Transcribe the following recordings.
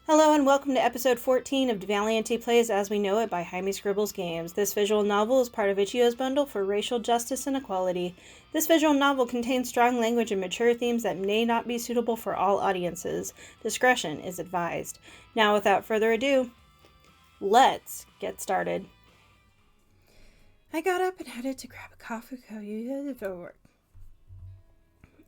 Hello and welcome to episode 14 of deValiante Plays As We Know It by Jaime Scribbles Games. This visual novel is part of Ichio's bundle for racial justice and equality. This visual novel contains strong language and mature themes that may not be suitable for all audiences. Discretion is advised. Now, without further ado, let's get started. I got up and headed to grab a coffee for work.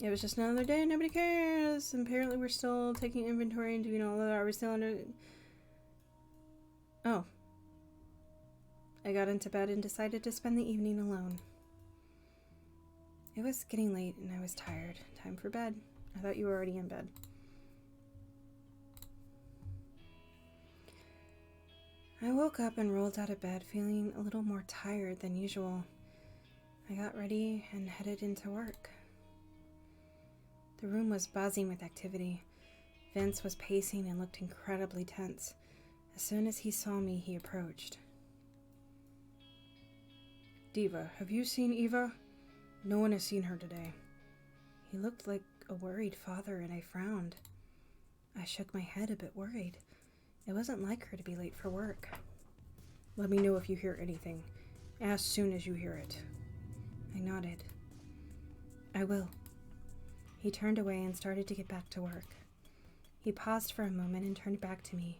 It was just another day, nobody cares. Apparently we're still taking inventory and doing all that. Are we still under... Oh. I got into bed and decided to spend the evening alone. It was getting late and I was tired. Time for bed. I thought you were already in bed. I woke up and rolled out of bed feeling a little more tired than usual. I got ready and headed into work. The room was buzzing with activity. Vince was pacing and looked incredibly tense. As soon as he saw me, he approached. Diva, have you seen Eva? No one has seen her today. He looked like a worried father, and I frowned. I shook my head, a bit worried. It wasn't like her to be late for work. Let me know if you hear anything, as soon as you hear it. I nodded. I will. He turned away and started to get back to work. He paused for a moment and turned back to me.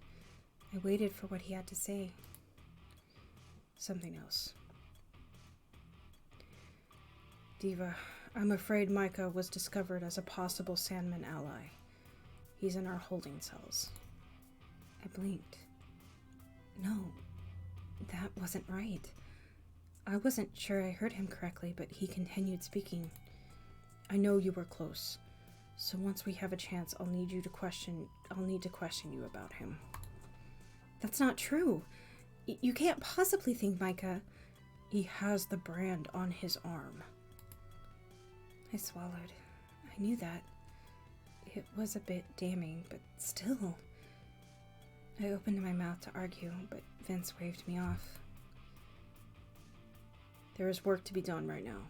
I waited for what he had to say. Something else. Diva, I'm afraid Micah was discovered as a possible Sandman ally. He's in our holding cells. I blinked. No, that wasn't right. I wasn't sure I heard him correctly, but he continued speaking. I know you were close, so once we have a chance, I'll need to question you about him. That's not true. You can't possibly think Micah... He has the brand on his arm. I swallowed. I knew that. It was a bit damning, but still. I opened my mouth to argue, but Vince waved me off. There is work to be done right now.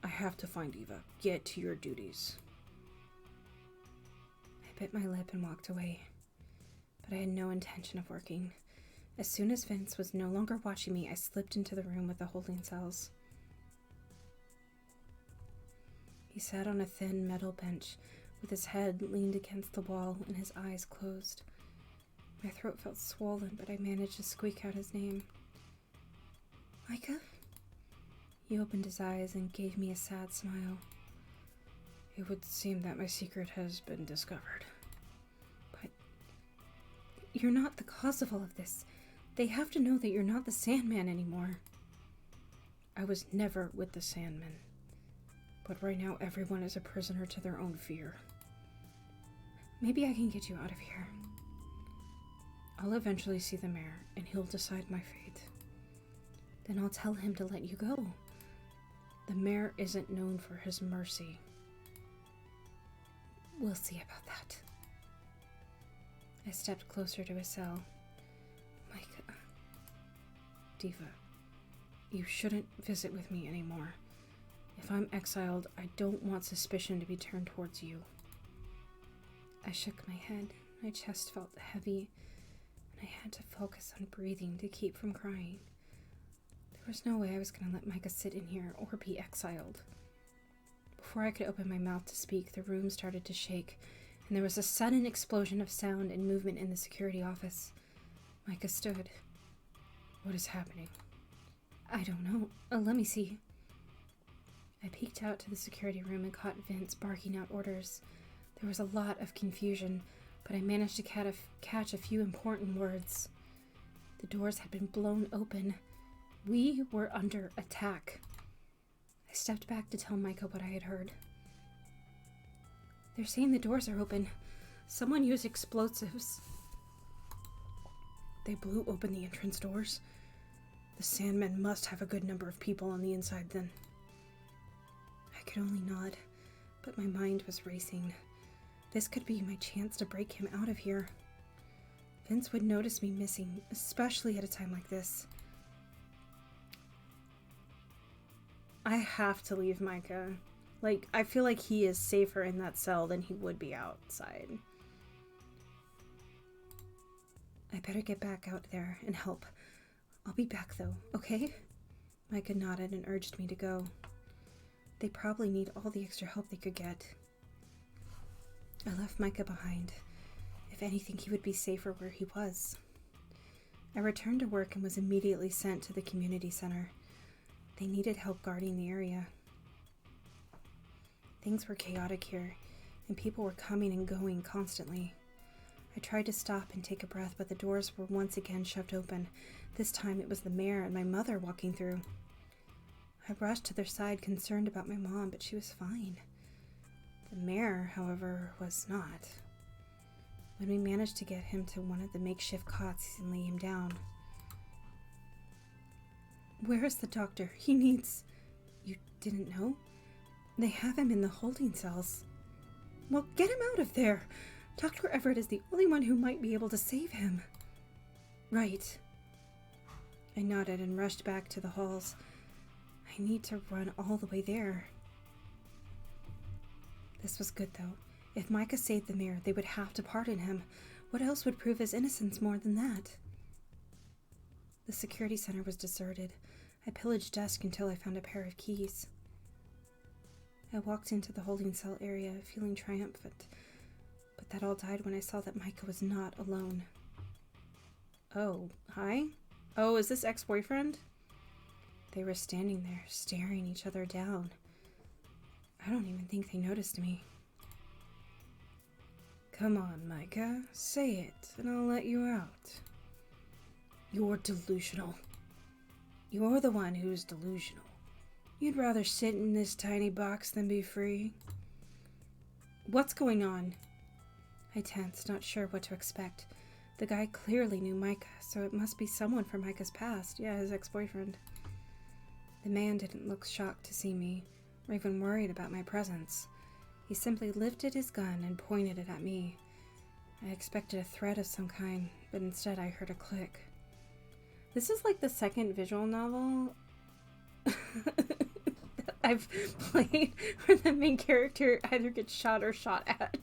I have to find Eva. Get to your duties. I bit my lip and walked away, but I had no intention of working. As soon as Vince was no longer watching me, I slipped into the room with the holding cells. He sat on a thin metal bench with his head leaned against the wall and his eyes closed. My throat felt swollen, but I managed to squeak out his name. Micah? He opened his eyes and gave me a sad smile. It would seem that my secret has been discovered. But you're not the cause of all of this. They have to know that you're not the Sandman anymore. I was never with the Sandman. But right now everyone is a prisoner to their own fear. Maybe I can get you out of here. I'll eventually see the mayor, and he'll decide my fate. Then I'll tell him to let you go. The mayor isn't known for his mercy. We'll see about that. I stepped closer to his cell. Micah. Diva, you shouldn't visit with me anymore. If I'm exiled, I don't want suspicion to be turned towards you. I shook my head. My chest felt heavy, and I had to focus on breathing to keep from crying. There was no way I was going to let Micah sit in here or be exiled. Before I could open my mouth to speak, the room started to shake, and there was a sudden explosion of sound and movement in the security office. Micah stood. What is happening? I don't know. Let me see. I peeked out to the security room and caught Vince barking out orders. There was a lot of confusion, but I managed to catch a few important words. The doors had been blown open. We were under attack. I stepped back to tell Micah what I had heard. They're saying the doors are open. Someone used explosives. They blew open the entrance doors. The Sandmen must have a good number of people on the inside then. I could only nod, but my mind was racing. This could be my chance to break him out of here. Vince would notice me missing, especially at a time like this. I have to leave Micah. Like, I feel like he is safer in that cell than he would be outside. I better get back out there and help. I'll be back, though, okay? Micah nodded and urged me to go. They probably need all the extra help they could get. I left Micah behind. If anything, he would be safer where he was. I returned to work and was immediately sent to the community center. They needed help guarding the area. Things were chaotic here, and people were coming and going constantly. I tried to stop and take a breath, but the doors were once again shoved open. This time it was the mayor and my mother walking through. I rushed to their side, concerned about my mom, but she was fine. The mayor, however, was not. When we managed to get him to one of the makeshift cots and lay him down. Where is the doctor? He needs... You didn't know? They have him in the holding cells. Well, get him out of there. Dr. Everett is the only one who might be able to save him. Right. I nodded and rushed back to the halls. I need to run all the way there. This was good, though. If Micah saved the mayor, they would have to pardon him. What else would prove his innocence more than that? The security center was deserted. I pillaged desks until I found a pair of keys. I walked into the holding cell area, feeling triumphant, but that all died when I saw that Micah was not alone. Oh, hi? Oh, is this ex-boyfriend? They were standing there, staring each other down. I don't even think they noticed me. Come on, Micah, say it, and I'll let you out. You're delusional. You're the one who's delusional. You'd rather sit in this tiny box than be free. What's going on? I tensed, not sure what to expect. The guy clearly knew Micah, so it must be someone from Micah's past. Yeah, his ex-boyfriend. The man didn't look shocked to see me, or even worried about my presence. He simply lifted his gun and pointed it at me. I expected a threat of some kind, but instead I heard a click. This is like the second visual novel that I've played where the main character either gets shot or shot at.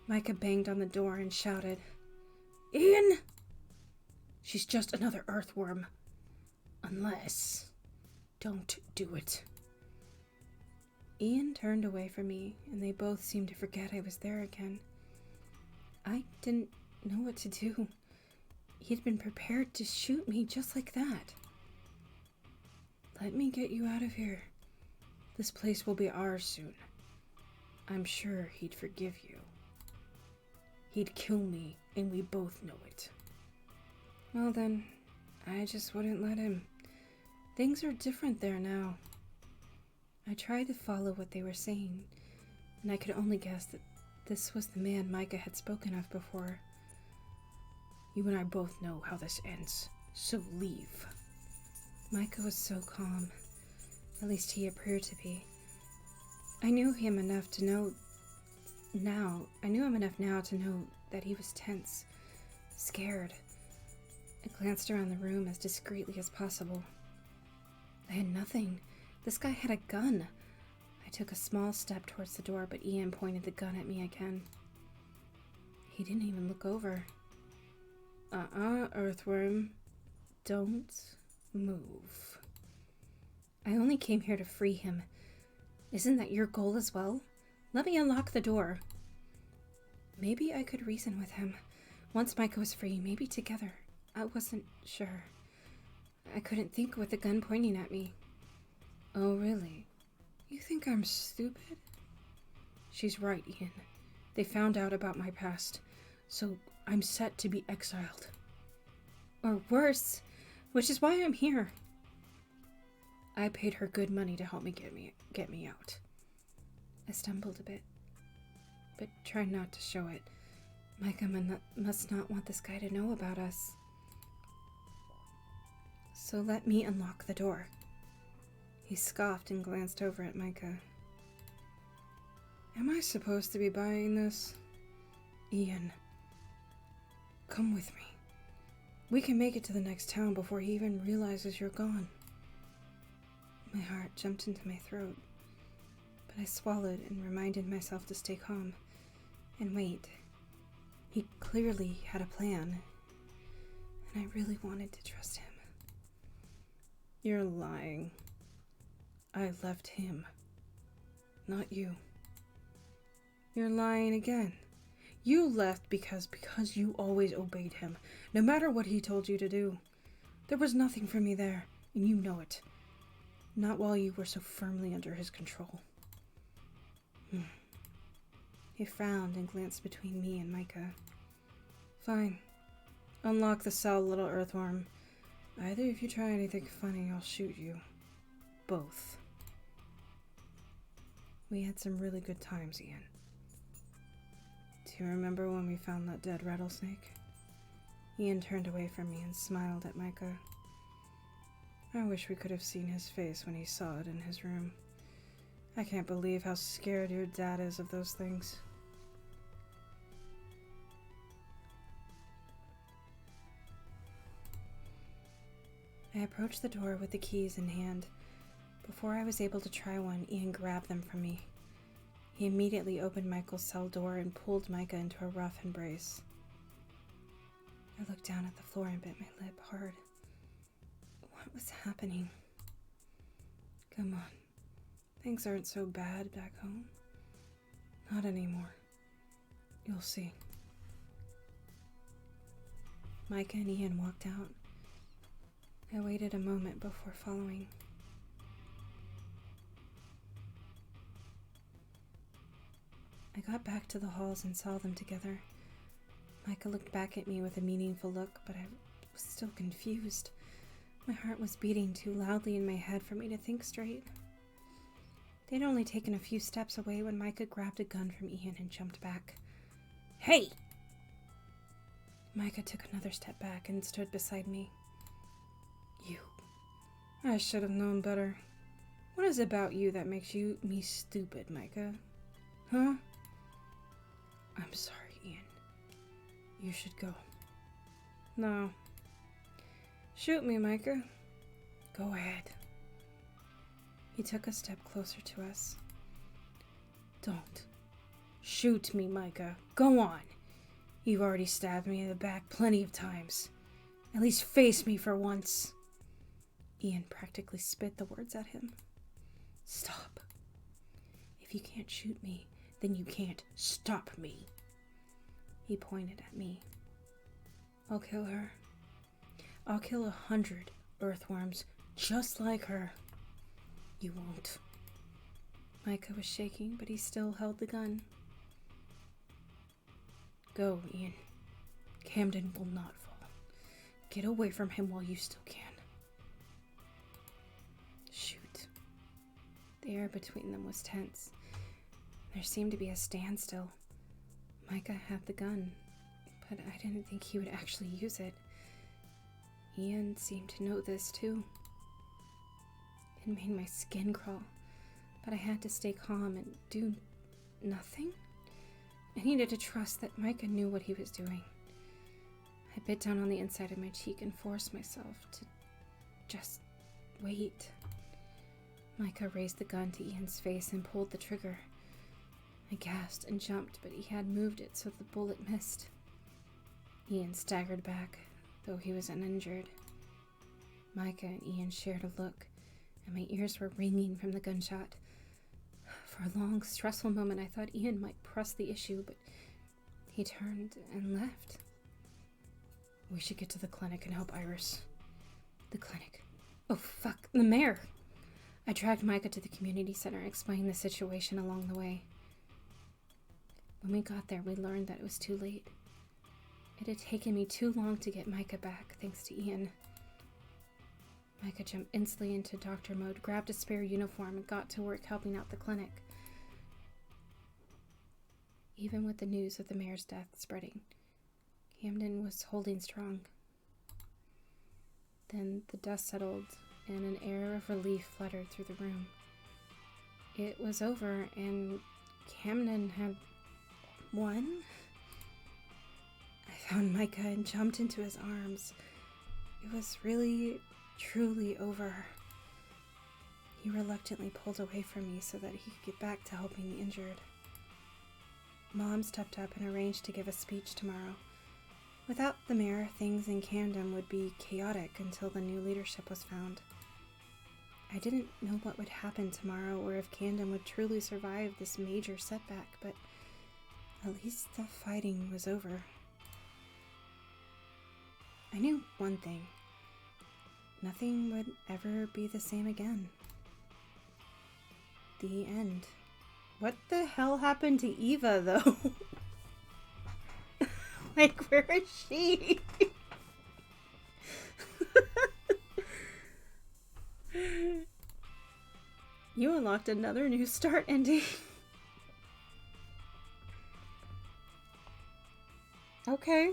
Micah banged on the door and shouted, Ian! She's just another earthworm. Unless... Don't do it. Ian turned away from me, and they both seemed to forget I was there again. I didn't know what to do. He'd been prepared to shoot me just like that. Let me get you out of here. This place will be ours soon. I'm sure he'd forgive you. He'd kill me, and we both know it. Well then, I just wouldn't let him. Things are different there now. I tried to follow what they were saying, and I could only guess that this was the man Micah had spoken of before. You and I both know how this ends, so leave. Micah was so calm. At least he appeared to be. I knew him enough now to know that he was tense, scared. I glanced around the room as discreetly as possible. I had nothing. This guy had a gun. I took a small step towards the door, but Ian pointed the gun at me again. He didn't even look over. Earthworm. Don't move. I only came here to free him. Isn't that your goal as well? Let me unlock the door. Maybe I could reason with him. Once Micah was free, maybe together. I wasn't sure. I couldn't think with the gun pointing at me. Oh, really? You think I'm stupid? She's right, Ian. They found out about my past, so I'm set to be exiled. Or worse, which is why I'm here. I paid her good money to help me get me out. I stumbled a bit, but tried not to show it. Micah must not want this guy to know about us. So let me unlock the door. He scoffed and glanced over at Micah. Am I supposed to be buying this? Ian, come with me. We can make it to the next town before he even realizes you're gone. My heart jumped into my throat, but I swallowed and reminded myself to stay calm and wait. He clearly had a plan, and I really wanted to trust him. You're lying. I left him, not you. You're lying again. You left because you always obeyed him, no matter what he told you to do. There was nothing for me there, and you know it. Not while you were so firmly under his control. He frowned and glanced between me and Micah. Fine. Unlock the cell, little earthworm. Either if you try anything funny, I'll shoot you. Both. We had some really good times, Ian. Do you remember when we found that dead rattlesnake? Ian turned away from me and smiled at Micah. I wish we could have seen his face when he saw it in his room. I can't believe how scared your dad is of those things. I approached the door with the keys in hand. Before I was able to try one, Ian grabbed them from me. He immediately opened Michael's cell door and pulled Micah into a rough embrace. I looked down at the floor and bit my lip hard. What was happening? Come on. Things aren't so bad back home. Not anymore. You'll see. Micah and Ian walked out. I waited a moment before following. I got back to the halls and saw them together. Micah looked back at me with a meaningful look, but I was still confused. My heart was beating too loudly in my head for me to think straight. They'd only taken a few steps away when Micah grabbed a gun from Ian and jumped back. Hey! Micah took another step back and stood beside me. You. I should have known better. What is it about you that makes me stupid, Micah? Huh? I'm sorry, Ian. You should go. No. Shoot me, Micah. Go ahead. He took a step closer to us. Don't. Shoot me, Micah. Go on. You've already stabbed me in the back plenty of times. At least face me for once. Ian practically spit the words at him. Stop. If you can't shoot me, then you can't stop me. He pointed at me. I'll kill her. I'll kill 100 earthworms just like her. You won't. Micah was shaking, but he still held the gun. Go, Ian. Camden will not fall. Get away from him while you still can. Shoot. The air between them was tense. There seemed to be a standstill. Micah had the gun, but I didn't think he would actually use it. Ian seemed to know this too. It made my skin crawl, but I had to stay calm and do nothing. I needed to trust that Micah knew what he was doing. I bit down on the inside of my cheek and forced myself to just wait. Micah raised the gun to Ian's face and pulled the trigger. I gasped and jumped, but he had moved it so the bullet missed. Ian staggered back, though he was uninjured. Micah and Ian shared a look, and my ears were ringing from the gunshot. For a long, stressful moment, I thought Ian might press the issue, but he turned and left. We should get to the clinic and help Iris. The clinic. Oh, fuck, the mayor! I dragged Micah to the community center and explained the situation along the way. When we got there, we learned that it was too late. It had taken me too long to get Micah back, thanks to Ian. Micah jumped instantly into doctor mode, grabbed a spare uniform, and got to work helping out the clinic. Even with the news of the mayor's death spreading, Camden was holding strong. Then the dust settled, and an air of relief fluttered through the room. It was over, and Camden had won? I found Micah and jumped into his arms. It was really, truly over. He reluctantly pulled away from me so that he could get back to helping the injured. Mom stepped up and arranged to give a speech tomorrow. Without the mayor, things in Camden would be chaotic until the new leadership was found. I didn't know what would happen tomorrow or if Camden would truly survive this major setback, but at least the fighting was over. I knew one thing. Nothing would ever be the same again. The end. What the hell happened to Eva, though? Like, where is she? You unlocked another new start ending. Okay.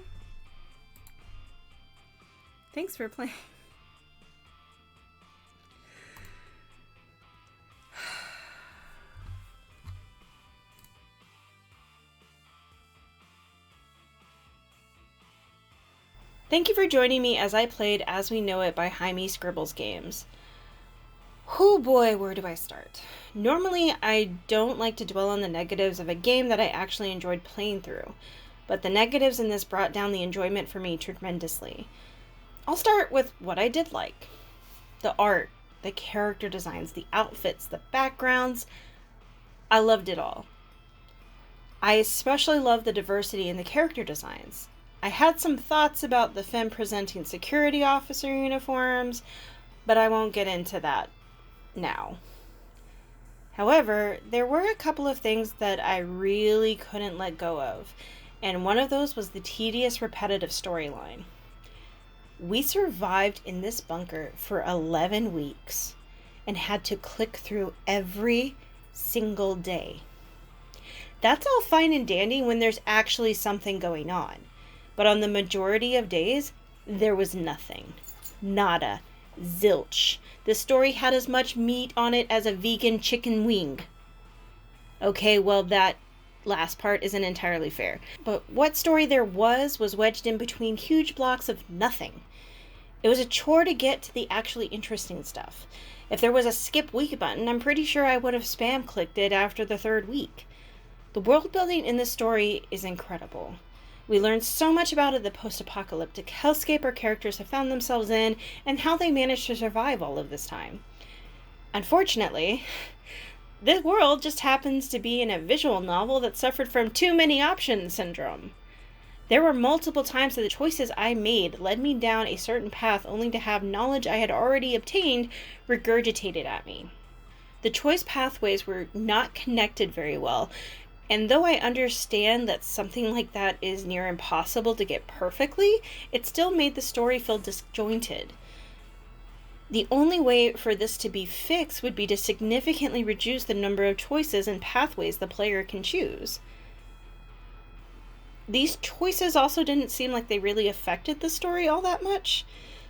Thanks for playing. Thank you for joining me as I played As We Know It by Jaime Scribbles Games. Oh boy, where do I start? Normally, I don't like to dwell on the negatives of a game that I actually enjoyed playing through, but the negatives in this brought down the enjoyment for me tremendously. I'll start with what I did like. The art, the character designs, the outfits, the backgrounds. I loved it all. I especially loved the diversity in the character designs. I had some thoughts about the femme presenting security officer uniforms, but I won't get into that now. However, there were a couple of things that I really couldn't let go of, and one of those was the tedious, repetitive storyline. We survived in this bunker for 11 weeks and had to click through every single day. That's all fine and dandy when there's actually something going on. But on the majority of days, there was nothing. Nada. Zilch. The story had as much meat on it as a vegan chicken wing. Okay, well, that last part isn't entirely fair. But what story there was wedged in between huge blocks of nothing. It was a chore to get to the actually interesting stuff. If there was a skip week button, I'm pretty sure I would have spam clicked it after the third week. The world building in this story is incredible. We learned so much about the post-apocalyptic hellscape our characters have found themselves in and how they managed to survive all of this time. Unfortunately, this world just happens to be in a visual novel that suffered from too many options syndrome. There were multiple times that the choices I made led me down a certain path only to have knowledge I had already obtained regurgitated at me. The choice pathways were not connected very well, and though I understand that something like that is near impossible to get perfectly, it still made the story feel disjointed. The only way for this to be fixed would be to significantly reduce the number of choices and pathways the player can choose. These choices also didn't seem like they really affected the story all that much.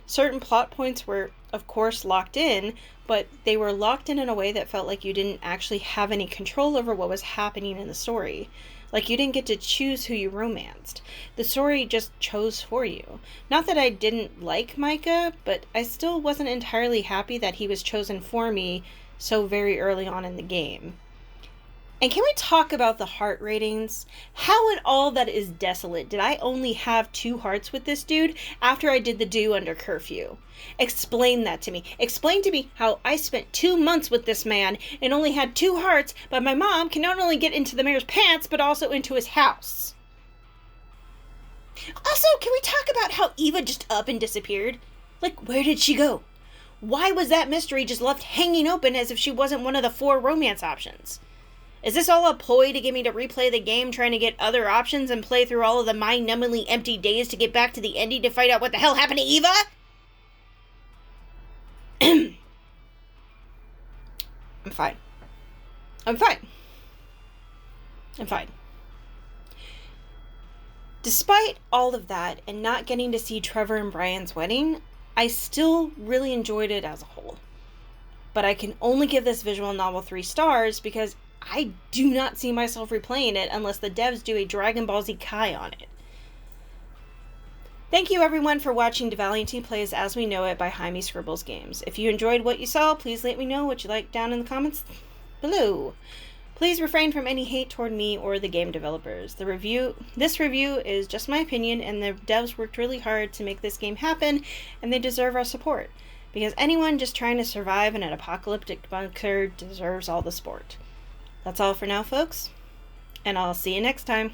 Certain plot points were, of course, locked in, but they were locked in a way that felt like you didn't actually have any control over what was happening in the story. Like you didn't get to choose who you romanced. The story just chose for you. Not that I didn't like Micah, but I still wasn't entirely happy that he was chosen for me so very early on in the game. And can we talk about the heart ratings? How in all that is desolate did I only have 2 hearts with this dude after I did the do under curfew? Explain that to me. Explain to me how I spent 2 months with this man and only had 2 hearts, but my mom can not only get into the mayor's pants, but also into his house. Also, can we talk about how Eva just up and disappeared? Like, where did she go? Why was that mystery just left hanging open as if she wasn't one of the 4 romance options? Is this all a ploy to get me to replay the game, trying to get other options and play through all of the mind-numbingly empty days to get back to the ending to find out what the hell happened to Eva? I'm fine. I'm fine. I'm fine. Despite all of that and not getting to see Trevor and Brian's wedding, I still really enjoyed it as a whole. But I can only give this visual novel 3 stars because I do not see myself replaying it unless the devs do a Dragon Ball Z Kai on it. Thank you everyone for watching deValiante Plays As We Know It by Jaime Scribbles Games. If you enjoyed what you saw, please let me know what you like down in the comments below. Please refrain from any hate toward me or the game developers. This review is just my opinion, and the devs worked really hard to make this game happen, and they deserve our support. Because anyone just trying to survive in an apocalyptic bunker deserves all the support. That's all for now, folks, and I'll see you next time.